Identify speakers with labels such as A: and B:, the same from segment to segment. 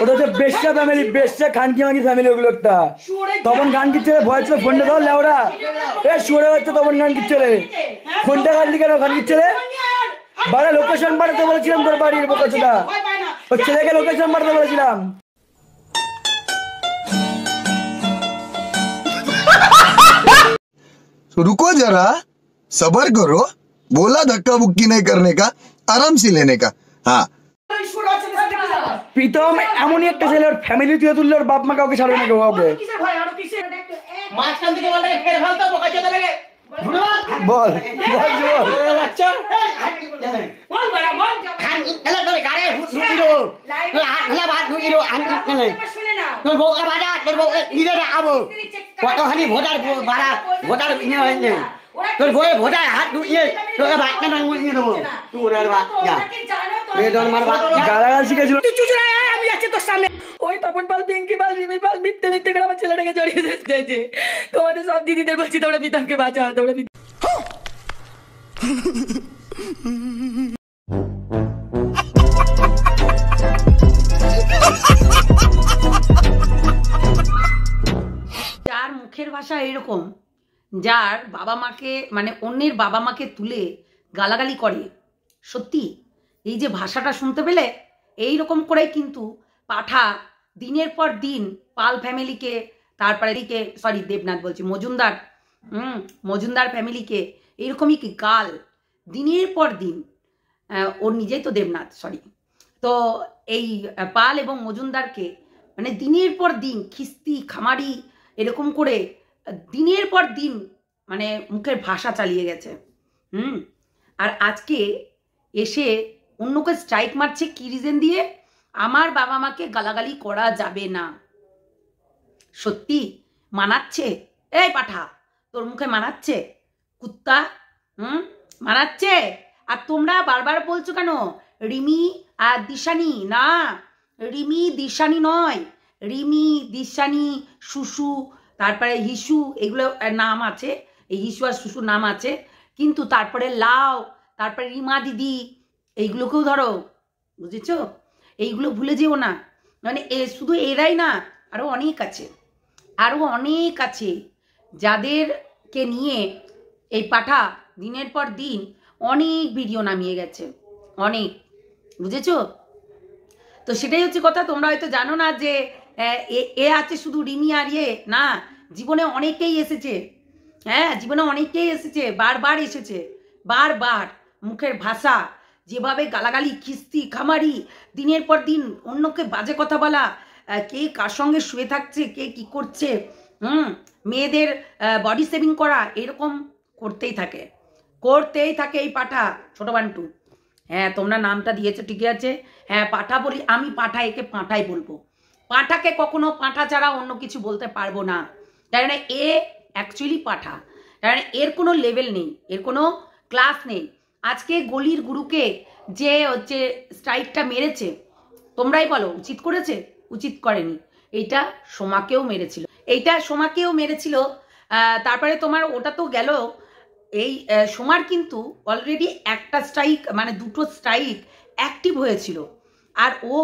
A: ওটা হচ্ছে বেশ্যা ফ্যামিলি, বেশ্যা খানকি মানকি ফ্যামিলি ওগুলো একটা। তখন গান কিচ্ছে ভয় ছিল, ফোনটা দাও লেওরা, এ শুয়ে হচ্ছে তখন গান কিচ্ছে রে, ফোনটা কাটলি কেন গান কিচ্ছে রে, বাড়া লোকেশন পাঠাতে বলেছিলাম তোর বাড়ির বোকাচোদা, ওর ছেলেকে লোকেশন পাঠাতে বলেছিলাম।
B: रुको जरा, सबर करो, बोला धक्का बुक्की नहीं करने का, आराम से लेने का। हाँ
A: প্রীতম এমনই একটা ছেলে, ওর ফ্যামিলি তুলে তুললে ওর বাপ মা কাউকে ছাড়বে না, কাউকে। বল
C: কতখানি ভোটার ভোটার তোর বইয়ে ভোটার হাত ঢুকিয়ে তোকে বাচ্চা নাম নিয়ে দেবো তোর বাচ্চা
A: গালাগাল শিখেছিল।
D: আমি যাচ্ছি তোর সামনে। ওই তপন পাল, পিঙ্কি পাল, রিমি পাল মিথ্যে মিথ্যে করে আমার ছেলেটাকে জড়িয়ে দিয়েছে। তোমাদের সব দিদিদের বলছি তোমরা প্রীতমকে বাঁচাও, তোমরা
E: যার মুখের ভাষা এরকম, যার বাবা মাকে মানে অন্যের বাবা মাকে তুলে গালাগালি করে, সত্যি এই যে ভাষাটা শুনতে পেলে এইরকম করেই কিন্তু পাঠা দিনের পর দিন পাল ফ্যামিলিকে, তারপরে এদিকে সরি দেবনাথ বলছি মজুমদার, মজুমদার ফ্যামিলিকে এইরকমই কি গাল দিনের পর দিন, ওর নিজেই তো দেবনাথ সরি, তো এই পাল এবং মজুমদারকে মানে দিনের পর দিন খিস্তি খামারি এরকম করে দিনের পর দিন মানে মুখের ভাষা চালিয়ে গেছে। আর আজকে এসে অন্যকে স্ট্রাইক মারছে কি রিজন দিয়ে, আমার বাবা মাকে গালাগালি করা যাবে না। সত্যি মানাচ্ছে? এই পাঠা তোর মুখে মানাচ্ছে? কুত্তা মানাচ্ছে? আর তোমরা বারবার বলছো কেন রিমি আর দিশানি? না, রিমি দিশানি নয়, রিমি দিশানি শুশু তারপরে হিসু এগুলো নাম আছে, এই হিসু আর শুশুর নাম আছে, কিন্তু তারপরে লাও, তারপরে রিমা দিদি এইগুলোকেও ধরো, বুঝেছো? এইগুলো ভুলে যেও না, মানে শুধু এরাই না, আরও অনেক আছে, আরও অনেক আছে যাদেরকে নিয়ে এই পাঠা দিনের পর দিন অনেক ভিডিও নামিয়ে গেছে, অনেক, বুঝেছো? তো সেটাই হচ্ছে কথা। তোমরা হয়তো জানো না যে এ আছে শুধু রিমি আর না, জীবনে অনেকেই এসেছে, হ্যাঁ জীবনে অনেকেই এসেছে, বারবার এসেছে, বারবার মুখের ভাষা যেভাবে গালাগালি খিস্তি খামারি দিনের পর দিন অন্যকে বাজে কথা বলা, কে কার সঙ্গে শুয়ে থাকছে, কে কি করছে, মেয়েদের বডি সেভিং করা, এরকম করতেই থাকে এই পাঠা ছোট বান্টু। হ্যাঁ তোমরা নামটা দিয়েছো ঠিকই আছে, হ্যাঁ পাঠা বলি আমি, পাঠা একে পাঁঠাই বলবো, পাঁঠাকে কখনো পাঁঠা ছাড়া অন্য কিছু বলতে পারবো না, তাই না? এ অ্যাকচুয়ালি পাঠা, তাই না? এর কোনো লেভেল নেই, এর কোনো ক্লাস নেই। আজকে গলির গুরুকে যে হচ্ছে স্ট্রাইকটা মেরেছে, তোমরাই বলো উচিত করেছে? উচিত করেনি, এইটা সোমাকেও মেরেছিল, তারপরে তোমার ওটা তো গেল, এই সোমার কিন্তু অলরেডি একটা স্ট্রাইক মানে দুটো স্ট্রাইক অ্যাক্টিভ হয়েছিল, আর ও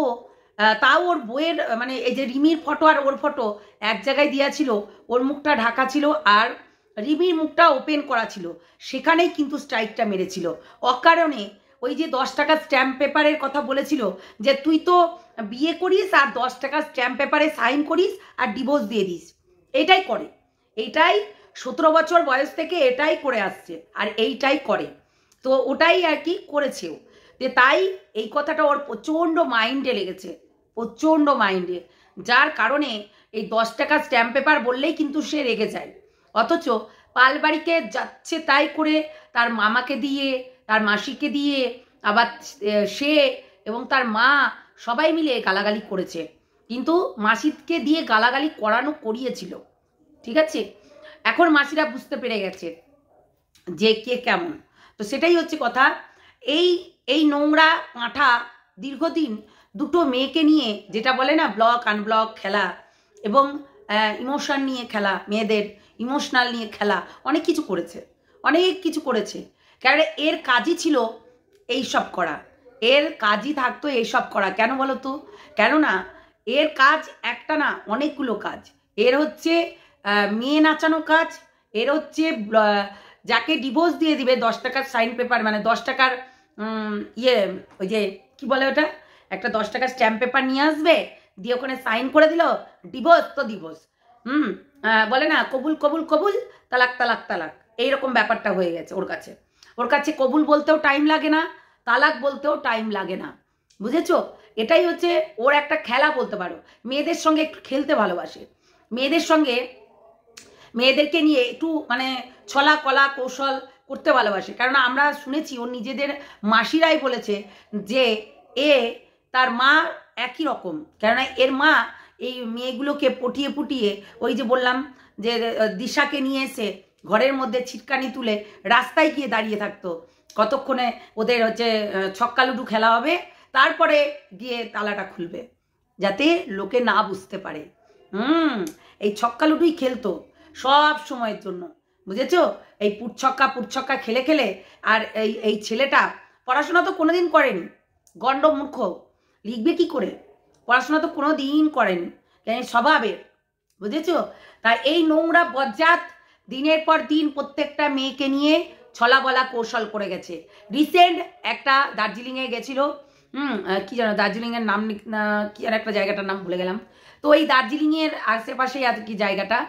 E: তাও ওর বইয়ের মানে এই যে রিমির ফটো আর ওর ফটো এক জায়গায় দেওয়া ছিল, ওর মুখটা ঢাকা ছিল আর রিমির মুখটা ওপেন করা ছিল, সেখানেই কিন্তু স্ট্রাইকটা মেরেছিল অকারণে। ওই যে 10 টাকা স্ট্যাম্প পেপারের কথা বলেছিল যে তুই তো বিয়ে করিস আর 10 টাকা স্ট্যাম্প পেপারে সাইন করিস আর ডিভোর্স দিয়ে দিস, এটাই করে, এইটাই 17 বছর বয়স থেকে এটাই করে আসছে আর এইটাই করে, তো ওটাই আর কি করেছেও, যে তাই এই কথাটা ওর প্রচণ্ড মাইন্ডে লেগেছে, প্রচণ্ড মাইন্ডে, যার কারণে এই 10 টাকা স্ট্যাম্প পেপার বললেই কিন্তু সে রেগে যায়। অথচ পালবাড়িকে যাচ্ছে তাই করে তার মামাকে দিয়ে, তার মাসিকে দিয়ে, আবার সে এবং তার মা সবাই মিলে গালাগালি করেছে, কিন্তু মাসিকে দিয়ে গালাগালি করিয়েছিল, ঠিক আছে? এখন মাসিরা বুঝতে পেরে গেছে যে কে কেমন, তো সেটাই হচ্ছে কথা। এই নোংরা পাঁঠা দীর্ঘদিন দুটো মেয়েকে নিয়ে, যেটা বলে না ব্লক আনব্লক খেলা এবং ইমোশন নিয়ে খেলা, মেয়েদের ইমোশনাল নিয়ে খেলা, অনেক কিছু করেছে, কারণ এর কাজই ছিল এইসব করা, এর কাজই থাকতো এইসব করা। কেন বলো তো? কেননা এর কাজ একটা না, অনেকগুলো কাজ। এর হচ্ছে মেয়ে নাচানো কাজ, এর হচ্ছে যাকে ডিভোর্স দিয়ে দিবে 10 টাকার সাইন পেপার, মানে 10 টাকার ওই যে কি বলে ওটা, একটা 10 টাকার স্ট্যাম্প পেপার নিয়ে আসবে, দিয়ে ওখানে সাইন করে দিল, ডিভোর্স তো ডিভোর্স, বলে না কবুল কবুল কবুল, তালাক তালাক তালাক, এইরকম ব্যাপারটা হয়ে গেছে ওর কাছে। ওর কাছে কবুল বলতেও টাইম লাগে না, তালাক বলতেও টাইম লাগে না, বুঝেছো? এটাই হচ্ছে ওর একটা খেলা বলতে পারো। মেয়েদের সঙ্গে একটু খেলতে ভালোবাসে, মেয়েদেরকে নিয়ে একটু মানে ছলা কলা কৌশল করতে ভালোবাসে। কারণ আমরা শুনেছি ওর নিজেদের মাসিরাই বলেছে যে তার মা একই রকম, কেননা এর মা এই মেয়েগুলোকে পটিয়ে পুটিয়ে, ওই যে বললাম যে দিশাকে নিয়ে এসে ঘরের মধ্যে ছিটকানি তুলে রাস্তায় গিয়ে দাঁড়িয়ে থাকতো, কতক্ষণে ওদের হচ্ছে ছক্কা লুডু খেলা হবে, তারপরে গিয়ে তালাটা খুলবে যাতে লোকে না বুঝতে পারে। এই ছক্কা লুডুই খেলতো সব সময়ের জন্য, বুঝেছো? এই পুটছক্কা খেলে খেলে। আর এই ছেলেটা পড়াশোনা তো কোনোদিন করেনি, গণ্ড মূর্খ, লিখবে কি করে? পড়াশোনা তো কোনো দিন করেনি, কেন স্বভাবের, বুঝেছো? তাই এই নোংরা বজ্জাত দিনের পর দিন প্রত্যেকটা মেয়েকে নিয়ে ছলা বলা কৌশল করে গেছে। রিসেন্ট একটা দার্জিলিংয়ে গেছিল, কি জানো দার্জিলিংয়ের নাম, কি আর একটা জায়গাটার নাম ভুলে গেলাম। তো এই দার্জিলিংয়ের আশেপাশেই আর কি জায়গাটা,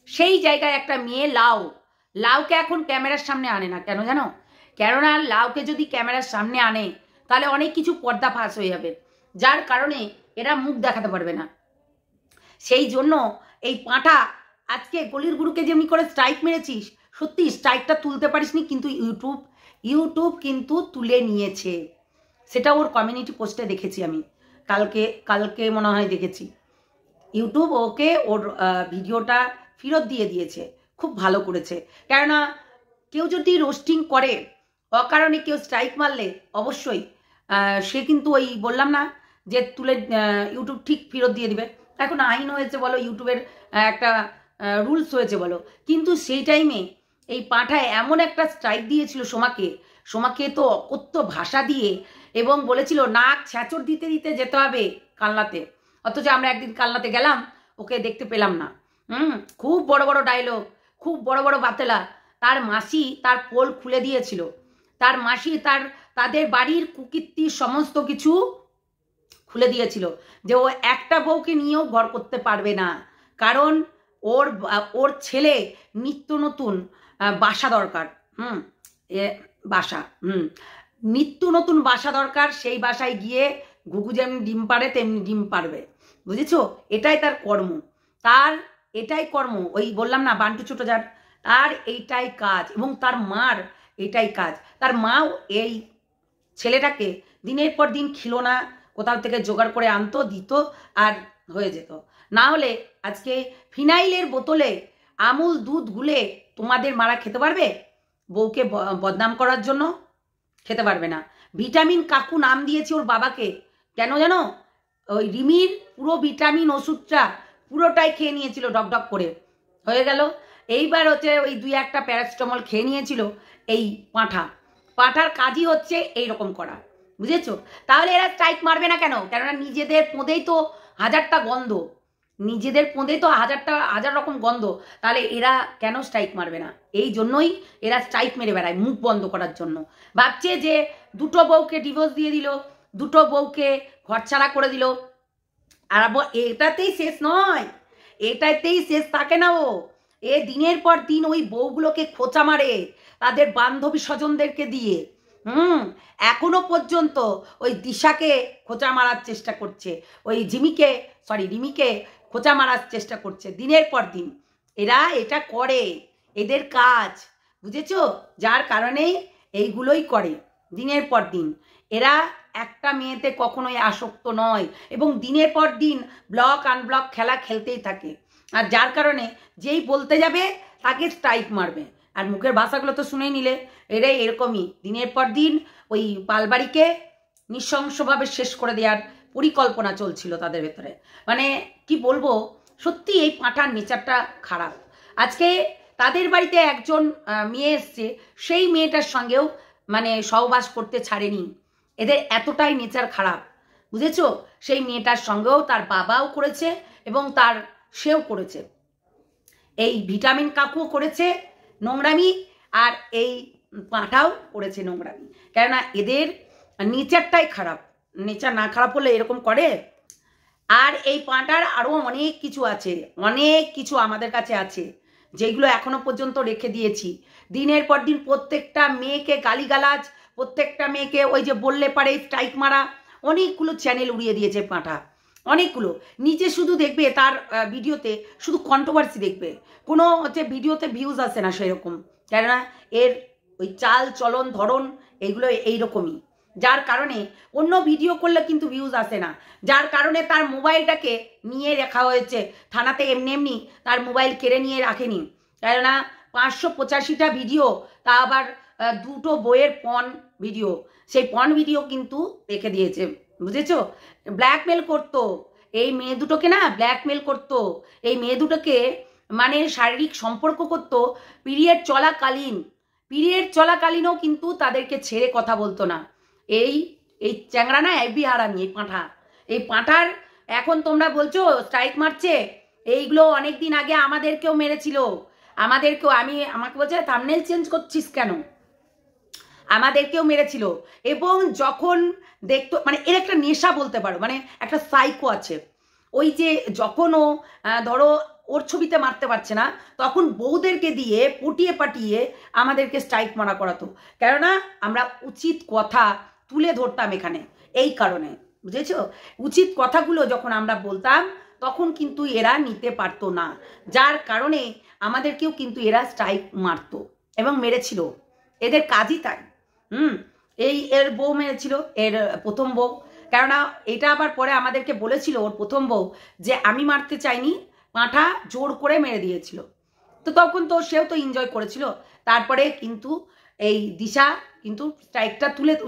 E: সেই জায়গায় একটা মেয়ে লাউকে এখন ক্যামেরার সামনে আনে না, কেন জানো? কেননা লাউকে যদি ক্যামেরার সামনে আনে তাহলে অনেক কিছু পর্দা ফাঁস হয়ে যাবে, যার কারণে এরা মুখ দেখাতে পারবে না। সেই জন্য এই পাঁঠা আজকে গলির গুরুকে যেমনি করে স্ট্রাইক মেরেছিস, সত্যি স্ট্রাইকটা তুলতে পারিসনি, কিন্তু ইউটিউব কিন্তু তুলে নিয়েছে। সেটা ওর কমিউনিটি পোস্টে দেখেছি আমি, কালকে মনে হয় দেখেছি। ইউটিউব ওকে ওর ভিডিওটা ফেরত দিয়ে দিয়েছে, খুব ভালো করেছে। কেননা কেউ যদি রোস্টিং করে, অকারণে কেউ স্ট্রাইক মারলে অবশ্যই সে কিন্তু ওই বললাম না যে তুলে ইউটিউব ঠিক ফেরত দিয়ে দিবে। এখন আইন হয়েছে বলো, ইউটিউবের একটা রুলস হয়েছে বলো, কিন্তু সেই টাইমে এই পাঁঠায় এমন একটা স্ট্রাইক দিয়েছিল সোমাকে তো অকথ্য ভাষা দিয়ে, এবং বলেছিল নাক ছ্যাঁচড় দিতে দিতে যেতে হবে কালনাতে। অথচ আমরা একদিন কালনাতে গেলাম, ওকে দেখতে পেলাম না। খুব বড় বড় ডায়লগ, খুব বড় বড় বাতেলা। তার মাসি তার পোল খুলে দিয়েছিল, তার মাসি তাদের বাড়ির কুকীর্তি সমস্ত কিছু খুলে দিয়েছিল, যে ও একটা বউকে নিয়েও ঘর করতে পারবে না, কারণ ওর ছেলে নিত্য নতুন বাসা দরকার। নিত্য নতুন বাসা দরকার, সেই বাসায় গিয়ে ঘুঘু যেমনি ডিম পারে তেমনি ডিম পারবে, বুঝেছো? এটাই তার কর্ম, এটাই কর্ম। ওই বললাম না বান্টু ছোট জাট, তার এইটাই কাজ, এবং তার মার এটাই কাজ। তার মাও এই ছেলেটাকে দিনের পর দিন খিলোনা কোথাও থেকে জোগাড় করে আনতো, দিত, আর হয়ে যেত। না হলে আজকে ফিনাইলের বোতলে আমুল দুধ গুলে তোমাদের মারা খেতে পারবে? বউকে বদনাম করার জন্য খেতে পারবে না। ভিটামিন কাকু নাম দিয়েছে ওর বাবাকে, কেন জানো? ওই রিমির পুরো ভিটামিন ওষুধটা পুরোটাই খেয়ে নিয়েছিল, ডক করে হয়ে গেল। এইবার হচ্ছে ওই 2-1টা প্যারাসিটামল খেয়ে নিয়েছিল এই পাঁঠার কাজই হচ্ছে এইরকম করা, বুঝেছো? তাহলে এরা স্ট্রাইক মারবে না কেন? কেননা নিজেদের পোঁদেই তো হাজারটা গন্ধ, হাজার রকম গন্ধ, তাহলে এরা কেন স্ট্রাইক মারবে না? এই জন্যই এরা স্ট্রাইক মেরে বেড়ায়, মুখ বন্ধ করার জন্য। ভাবছে যে 2টো বউকে ডিভোর্স দিয়ে দিল, 2টো বউকে ঘরছাড়া করে দিল, আর এটাতেই শেষ নয়, এটাতেই শেষ থাকে না। এ দিনের পর দিন ওই বউগুলোকে খোঁচা মারে তাদের বান্ধবী স্বজনদেরকে দিয়ে। এখনো পর্যন্ত ওই দিশাকে খোঁচা মারার চেষ্টা করছে, ওই রিমিকে খোঁচা মারার চেষ্টা করছে দিনের পর দিন। এরা এটা করে, এদের কাজ, বুঝেছো? যার কারণে এইগুলোই করে দিনের পর দিন। এরা একটা মেয়েতে কখনোই আসক্ত নয়, এবং দিনের পর দিন ব্লক আনব্লক খেলা খেলতেই থাকে। আর যার কারণে যেই বলতে যাবে তাকে স্ট্রাইক মারবে। আর মুখের ভাষাগুলো তো শুনেই নিলে, এরাই এরকমই দিনের পর দিন ওই পালবাড়িকে নৃশংসভাবে শেষ করে দেওয়ার পরিকল্পনা চলছিল তাদের ভেতরে। মানে কি বলবো, সত্যি এই পাঁঠার নেচারটা খারাপ। আজকে তাদের বাড়িতে একজন মেয়ে এসছে, সেই মেয়েটার সঙ্গেও মানে সহবাস করতে ছাড়েনি। এদের এতটাই নেচার খারাপ, বুঝেছো? সেই মেয়েটার সঙ্গেও তার বাবাও করেছে এবং সেও করেছে। এই ভিটামিন কাকুও করেছে নোংরামি, আর এই পাঁঠাও করেছে নোংরামি। কেননা এদের নেচারটাই খারাপ, নেচার না খারাপ হলে এরকম করে। আর এই পাঁঠার আরও অনেক কিছু আছে, অনেক কিছু আমাদের কাছে আছে যেগুলো এখনো পর্যন্ত রেখে দিয়েছি। দিনের পর দিন প্রত্যেকটা মেয়েকে গালিগালাজ, প্রত্যেকটা মেয়েকে ওই যে বললে পারে স্ট্রাইক মারা, অনেকগুলো চ্যানেল উড়িয়ে দিয়েছে পাঁঠা, অনেকগুলো। নিচে শুধু দেখবে তার ভিডিওতে শুধু কন্ট্রোভার্সি দেখবে, কোনো হচ্ছে ভিডিওতে ভিউজ আসে না সেরকম, কেননা এর ওই চাল চলন ধরন এইগুলো এইরকমই, যার কারণে অন্য ভিডিও করলে কিন্তু ভিউজ আসে না, যার কারণে তার মোবাইলটাকে নিয়ে রাখা হয়েছে থানাতে। এমনি এমনি তার মোবাইল কেড়ে নিয়ে রাখেনি, কেননা 585টা ভিডিও, তা আবার 2টো বইয়ের পণ ভিডিও, সেই পণ ভিডিও কিন্তু রেখে দিয়েছে, বুঝেছো? ব্ল্যাকমেল করতো এই মেয়ে দুটোকে, না ব্ল্যাকমেল করতো এই মেয়ে দুটোকে, মানে শারীরিক সম্পর্ক করতো পিরিয়ড চলাকালীনও কিন্তু তাদেরকে ছেড়ে কথা বলতো না। এই চ্যাংড়া না এবি হারামি, এই পাঁঠার এখন তোমরা বলছো স্ট্রাইক মারছে, এইগুলো অনেক দিন আগে আমাদেরকেও মেরেছিল, আমাকে বলছে থাম্বনেল চেঞ্জ করছিস কেন, আমাদেরকেও মেরেছিল। এবং যখন দেখতো, মানে এর একটা নেশা বলতে পারো, মানে একটা সাইকো আছে, ওই যে যখন ও ধরো ওর ছবিতে মারতে পারছে না, তখন বউদেরকে দিয়ে পটিয়ে পাটিয়ে আমাদেরকে স্ট্রাইক মারা করাতো, কেননা আমরা উচিত কথা তুলে ধরতাম এখানে, এই কারণে, বুঝেছো? উচিত কথাগুলো যখন আমরা বলতাম তখন কিন্তু এরা নিতে পারতো না, যার কারণে আমাদেরকেও কিন্তু এরা স্ট্রাইক মারতো এবং মেরেছিল, এদের কাজই তাই। এর বউ মেরেছিল, এর প্রথম বউ, কেননা এটা আবার পরে আমাদেরকে বলেছিল ওর প্রথম বউ যে আমি মারতে চাইনি, পাঁঠা জোর করে মেরে দিয়েছিল। তো তখন তো সেও তো এনজয় করেছিল। তারপরে কিন্তু এই দিশা কিন্তু স্ট্রাইকটা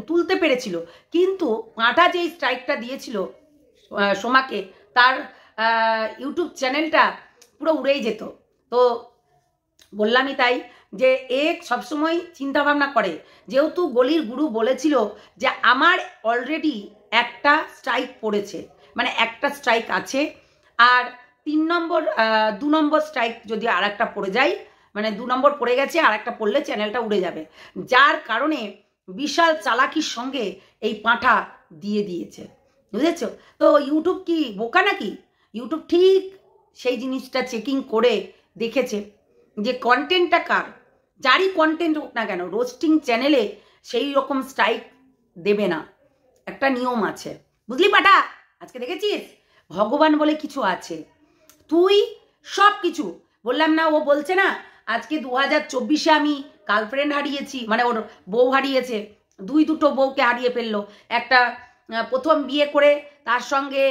E: তুলতে পেরেছিল, কিন্তু পাঁঠা যে স্ট্রাইকটা দিয়েছিল সোমাকে, তার ইউটিউব চ্যানেলটা পুরো উড়েই যেত। তো বললামই তাই যে এ সবসময় চিন্তাভাবনা করে, যেহেতু গলির গুরু বলেছিল যে আমার অলরেডি একটা স্ট্রাইক পড়েছে, মানে একটা স্ট্রাইক আছে, আর 2 নম্বর স্ট্রাইক যদি আর একটা পড়ে যায়, মানে 2 নম্বর পড়ে গেছে, আর একটা পড়লে চ্যানেলটা উড়ে যাবে, যার কারণে বিশাল চালাকির সঙ্গে এই পাঁঠা দিয়ে দিয়েছে, বুঝেছো? তো ইউটিউব কি বোকা নাকি? ইউটিউব ঠিক সেই জিনিসটা চেকিং করে দেখেছে যে কন্টেন্টটা কার, যারই কন্টেন্ট হোক না কেন, রোস্টিং চ্যানেলে সেই রকম স্ট্রাইক দেবে না, একটা নিয়ম আছে, বুঝলি পাঠা? আজকে দেখেছিস ভগবান বলে কিছু আছে, তুই সব কিছু বললাম না, ও বলছে না আজকে 2024-এ আমি গার্লফ্রেন্ড হারিয়েছি, মানে ওর বউ হারিয়েছে, 2 বউকে হারিয়ে ফেললো, একটা প্রথম বিয়ে করে তার সঙ্গে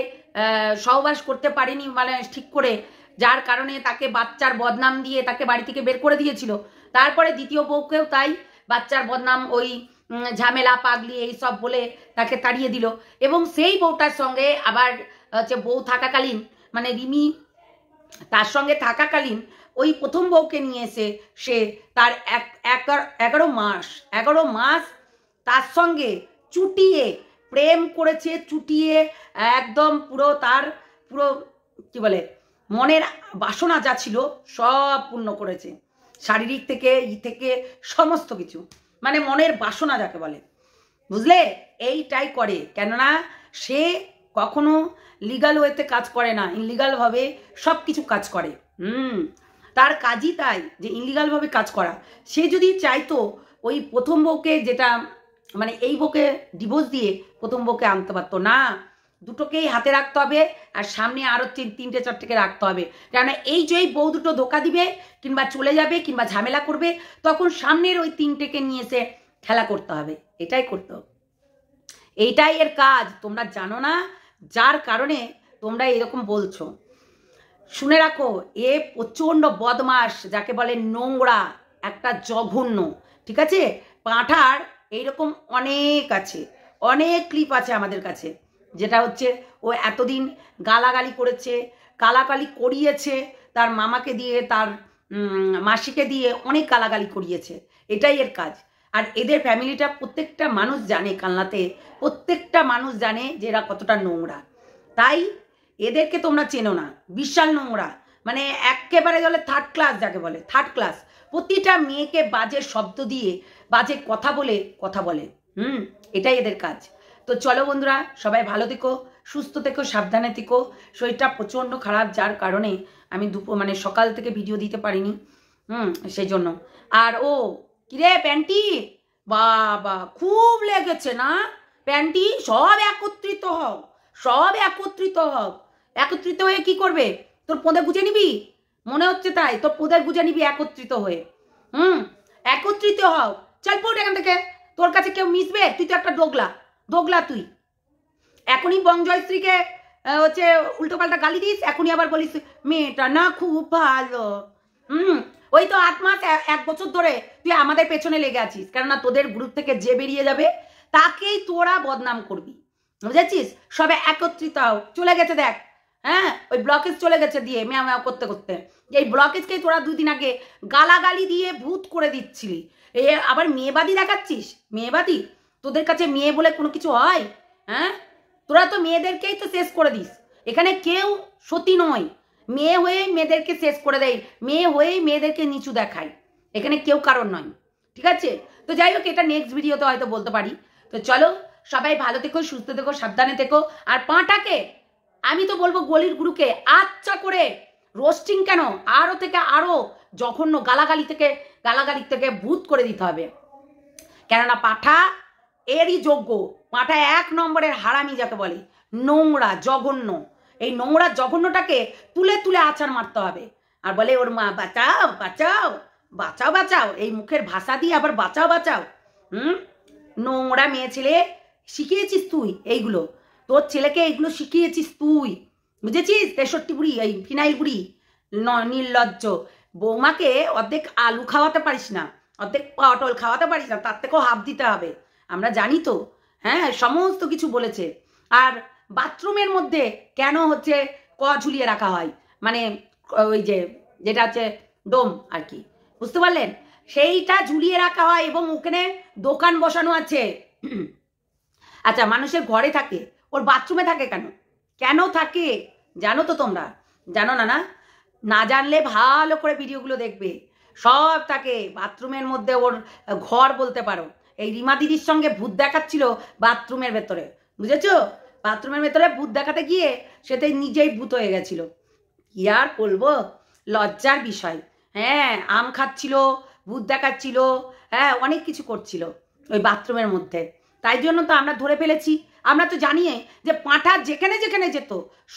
E: সহবাস করতে পারেনি, মানে ঠিক করে, যার কারণে তাকে বাচ্চার বদনাম দিয়ে তাকে বাড়ি থেকে বের করে দিয়েছিল। তারপরে দ্বিতীয় বউকেও তাই বাচ্চার বদনাম, ওই ঝামেলা পাগলি এইসব বলে তাকে তাড়িয়ে দিল। এবং সেই বউটার সঙ্গে আবার হচ্ছে বউ থাকাকালীন, মানে রিমি তার সঙ্গে থাকাকালীন ওই প্রথম বউকে নিয়ে এসে সে তার 11 মাস তার সঙ্গে চুটিয়ে প্রেম করেছে, চুটিয়ে একদম পুরো তার পুরো কি বলে মনের বাসনা যা ছিল সব পূর্ণ করেছে, শারীরিক থেকে সমস্ত কিছু, মানে মনের বাসনা যাকে বলে, বুঝলে? এইটাই করে, কেননা সে কখনো লিগাল ওয়েতে কাজ করে না, ইনলিগালভাবে সব কিছু কাজ করে। তার কাজই তাই যে ইনলিগালভাবে কাজ করা। সে যদি চাইতো ওই প্রথম বউকে, যেটা মানে এই বউকে ডিভোর্স দিয়ে প্রথম বউকে আনতে পারতো না, দুটোকেই হাতে রাখতে হবে, আর সামনে আরও 3-4কে রাখতে হবে, কেননা এই যে বউ দুটো ধোকা দিবে কিংবা চলে যাবে কিংবা ঝামেলা করবে, তখন সামনের ওই 3টেকে নিয়ে এসে খেলা করতে হবে, এটাই করতে হবে, এইটাই এর কাজ। তোমরা জানো না, যার কারণে তোমরা এরকম বলছো। শুনে রাখো, এ প্রচণ্ড বদমাস, যাকে বলে নোংরা, একটা জঘন্য, ঠিক আছে? পাঁঠার এইরকম অনেক আছে, অনেক ক্লিপ আছে আমাদের কাছে, যেটা হচ্ছে ও এতদিন গালাগালি করেছে, গালাগালি করিয়েছে, তার মামাকে দিয়ে, তার মাসিকে দিয়ে অনেক গালাগালি করিয়েছে, এটাই এর কাজ। আর এদের ফ্যামিলিটা প্রত্যেকটা মানুষ জানে, কালনাতে প্রত্যেকটা মানুষ জানে যে এরা কতটা নোংরা। তাই এদেরকে তোমরা চেনো না, বিশাল নোংরা, মানে একেবারে বলে থার্ড ক্লাস, যাকে বলে থার্ড ক্লাস। প্রতিটা মেয়েকে বাজে শব্দ দিয়ে বাজে কথা বলে এটাই এদের কাজ। তো চলো বন্ধুরা, সবাই ভালো থেকো, সুস্থ থেকো, সাবধানে থেকো। শরীরটা প্রচণ্ড খারাপ, যার কারণে আমি মানে সকাল থেকে ভিডিও দিতে পারিনি, সেই জন্য। আর ও কিরে প্যান্টি, বাবা খুব লেগেছে না প্যান্টি? সব একত্রিত হও, সব একত্রিত হও। একত্রিত হয়ে কি করবে? তোর পোঁদে গুজে নিবি? মনে হচ্ছে তাই, তোর পোঁদে গুজে নিবি একত্রিত হয়ে। একত্রিত হও, চল পড় এখান থেকে। তোর কাছে কেউ মিশবে? তুই তো একটা দোগলা তুই। এখনই বংজয়শ্রীকে হচ্ছে উল্টো পাল্টা গালি দিস, এখনই আবার বলিস মেয়েটা না খুব ভালো। ওই তো 8 মাস 1 বছর ধরে তুই আমাদের পেছনে লেগে আছিস, কেননা তোদের গ্রুপ থেকে যে বেরিয়ে যাবে তাকেই তোরা বদনাম করবি, বুঝেছিস? সবে একত্রিত হও। চলে গেছে দেখ, হ্যাঁ ওই ব্লকেজ চলে গেছে দিয়ে ম্যাও ম্যাও করতে করতে। এই ব্লকেজকেই তোরা 2 দিন আগে গালাগালি দিয়ে ভূত করে দিচ্ছিলি, আবার মেয়েবাদী দেখাচ্ছিস। মেয়েবাদী? তোদের কাছে মেয়ে বলে কোনো কিছু হয়? হ্যাঁ, তোরা তো মেয়েদেরকেই তো শেষ করে দিস। এখানে কেউ সতী নয়, মেয়ে হয়ে মেয়েদেরকে শেষ করে দেয়, মেয়ে হয়েই মেয়েদেরকে নিচু দেখায়। এখানে কেউ কারণ নয়, ঠিক আছে? তো যাই হোক, এটা নেক্সট ভিডিওতে হয়তো বলতে পারি। তো চলো, সবাই ভালো থেকো, সুস্থ থেকো, সাবধানে থেকো। আর পাঁটাকে আমি তো বলবো গলির গুরুকে আচ্ছা করে রোস্টিং কেন আরো থেকে আরো জঘন্য গালাগালি থেকে ভূত করে দিতে হবে। কেননা পাঁঠা এরই যোগ্য। পাঁঠা 1 নম্বরের হারামি, যাকে বলে নোংরা জঘন্য। এই নোংরা জঘন্যটাকে তুলে তুলে আছাড় মারতে হবে। আর বলে ওর মা বাঁচাও বাঁচাও বাঁচাও বাঁচাও, এই মুখের ভাষা দিয়ে আবার বাঁচাও বাঁচাও। নোংরা মেয়ে ছেলে শিখিয়েছিস তুই এইগুলো, তোর ছেলেকে এইগুলো শিখিয়েছিস তুই, বুঝেছিস? 63 বুড়ি, এই ফিনাইল বুড়ি, নির্লজ্জ। বৌমাকে অর্ধেক আলু খাওয়াতে পারিস না, অর্ধেক পটল খাওয়াতে পারিস না, তার থেকেও হাফ দিতে হবে। আমরা জানি তো, হ্যাঁ সমস্ত কিছু বলেছে। আর বাথরুমের মধ্যে কেন হচ্ছে ঝুলিয়ে রাখা হয়, মানে ওই যেটা হচ্ছে ডোম আর কি, বুঝতে পারলেন? সেইটা ঝুলিয়ে রাখা হয় এবং ওখানে দোকান বসানো আছে। আচ্ছা, মানুষের ঘরে থাকে, ওর বাথরুমে থাকে কেন? কেন থাকে জানো তো তোমরা? জানো না? না জানলে ভালো করে ভিডিওগুলো দেখবে। সব থাকে বাথরুমের মধ্যে, ওর ঘর বলতে পারো। এই রিমা দিদির সঙ্গে ভূত দেখাচ্ছিল বাথরুমের ভেতরে, বুঝেছো? বাথরুমের ভেতরে ভূত দেখাতে গিয়ে সেটাই নিজেই ভূত হয়ে গেছিল। কি আর বলবো, লজ্জার বিষয়। হ্যাঁ, আম খাচ্ছিল, ভূত দেখাচ্ছিল, হ্যাঁ অনেক কিছু করছিল ওই বাথরুমের মধ্যে। তাই জন্য তো আমরা ধরে ফেলেছি। আমরা তো জানি যে পাঁঠা যেখানে যেখানে যেত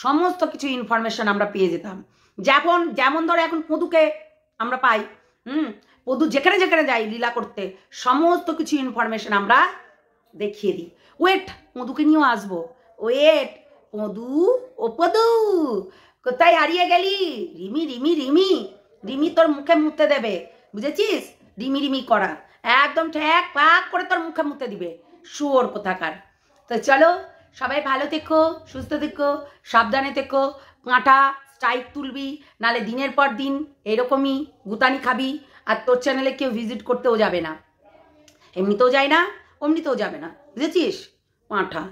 E: সমস্ত কিছু ইনফরমেশন আমরা পেয়ে যেতাম। যেমন ধরো এখন পদুকে আমরা পাই, পদু যেখানে যেখানে যাই লীলা করতে, সমস্ত কিছু ইনফরমেশন আমরা দেখিয়ে দিই। ওয়েট, পদুকে নিয়েও আসবো। ওয়েট পদু, ও পদু কোথায় হারিয়ে গেলি? রিমি রিমি রিমি রিমি তোর মুখে মুতে দেবে, বুঝেছিস? রিমি রিমি করা একদম ঠ্যাক পাক করে তোর মুখে মুতে দিবে, শুয়োর কোথাকার। তো চলো, সবাই ভালো থেকো, সুস্থ থেকো, সাবধানে থেকো। পাঁঠা স্ট্রাইক তুলবি, নালে দিনের পর দিন এরকমই গুতানি খাবি। আর তোর চ্যানেলে কেউ ভিজিট করতেও যাবে না, এমনিতেও যায় না, অমনিতেও যাবে না, বুঝেছিস? পাঁঠা।